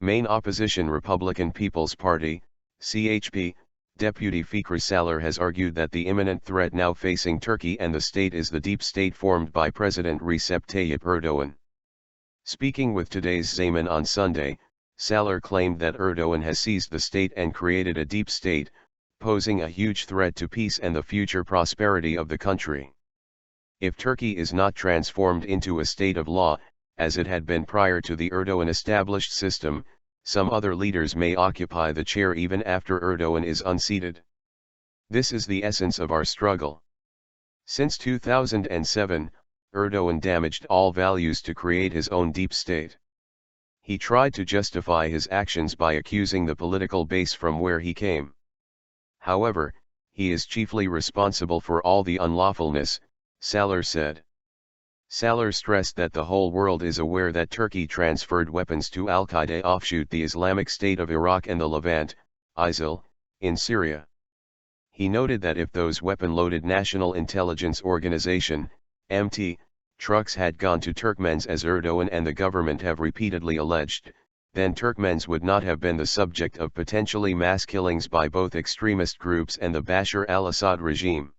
Main opposition Republican People's Party, CHP, Deputy Fikri Sağlar has argued that the imminent threat now facing Turkey and the state is the deep state formed by President Recep Tayyip Erdoğan. Speaking with today's Zaman on Sunday, Sağlar claimed that Erdoğan has seized the state and created a deep state, posing a huge threat to peace and the future prosperity of the country. If Turkey is not transformed into a state of law, as it had been prior to the Erdoğan-established system, some other leaders may occupy the chair even after Erdoğan is unseated. This is the essence of our struggle. Since 2007, Erdoğan damaged all values to create his own deep state. He tried to justify his actions by accusing the political base from where he came. However, he is chiefly responsible for all the unlawfulness, Sağlar said. Sağlar stressed that the whole world is aware that Turkey transferred weapons to Al-Qaeda offshoot the Islamic State of Iraq and the Levant, ISIL, in Syria. He noted that if those weapon-loaded National Intelligence Organization, MT, trucks had gone to Turkmens as Erdoğan and the government have repeatedly alleged, then Turkmens would not have been the subject of potentially mass killings by both extremist groups and the Bashar al-Assad regime.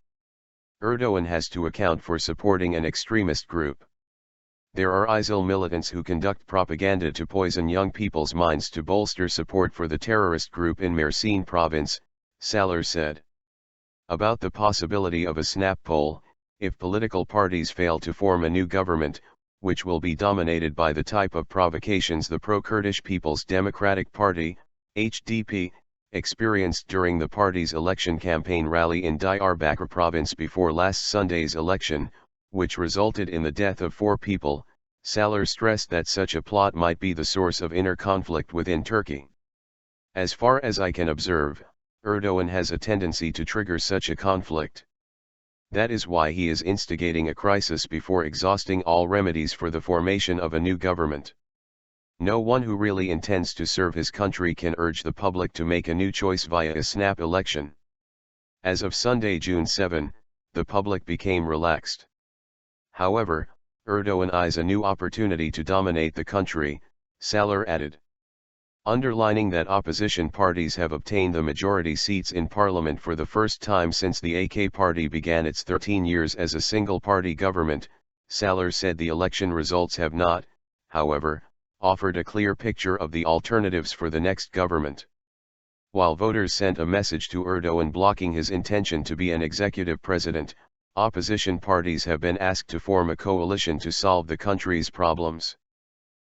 Erdoğan has to account for supporting an extremist group. There are ISIL militants who conduct propaganda to poison young people's minds to bolster support for the terrorist group in Mersin province, Sağlar said. About the possibility of a snap poll, if political parties fail to form a new government, which will be dominated by the type of provocations the pro-Kurdish People's Democratic Party, HDP, experienced during the party's election campaign rally in Diyarbakir province before last Sunday's election, which resulted in the death of 4 people, Sağlar stressed that such a plot might be the source of inner conflict within Turkey. As far as I can observe, Erdoğan has a tendency to trigger such a conflict. That is why he is instigating a crisis before exhausting all remedies for the formation of a new government. No one who really intends to serve his country can urge the public to make a new choice via a snap election. As of Sunday, June 7, the public became relaxed. However, Erdoğan eyes a new opportunity to dominate the country, Sağlar added. Underlining that opposition parties have obtained the majority seats in parliament for the first time since the AK party began its 13 years as a single-party government, Sağlar said the election results have not, however, offered a clear picture of the alternatives for the next government. While voters sent a message to Erdoğan blocking his intention to be an executive president, opposition parties have been asked to form a coalition to solve the country's problems.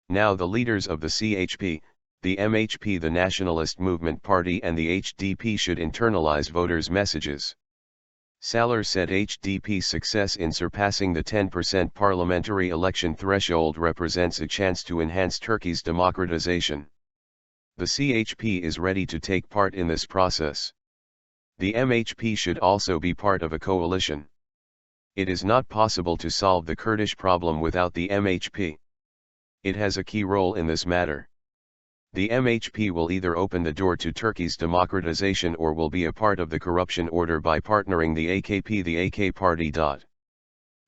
Now the leaders of the CHP, the MHP, the Nationalist Movement Party and the HDP should internalize voters' messages. Sağlar said HDP's success in surpassing the 10% parliamentary election threshold represents a chance to enhance Turkey's democratization. The CHP is ready to take part in this process. The MHP should also be part of a coalition. It is not possible to solve the Kurdish problem without the MHP. It has a key role in this matter. The MHP will either open the door to Turkey's democratization or will be a part of the corruption order by partnering the AK party.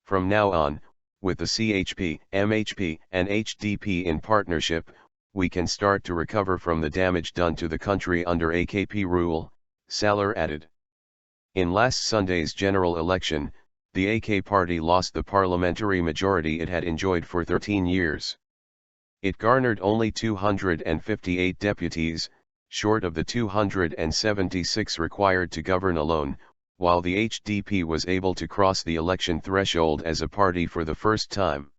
From now on, with the CHP, MHP, and HDP in partnership, we can start to recover from the damage done to the country under AKP rule, Sağlar added. In last Sunday's general election, the AK party lost the parliamentary majority it had enjoyed for 13 years. It garnered only 258 deputies, short of the 276 required to govern alone, while the HDP was able to cross the election threshold as a party for the first time.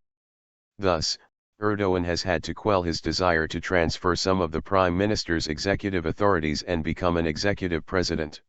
Thus, Erdoğan has had to quell his desire to transfer some of the Prime Minister's executive authorities and become an executive president.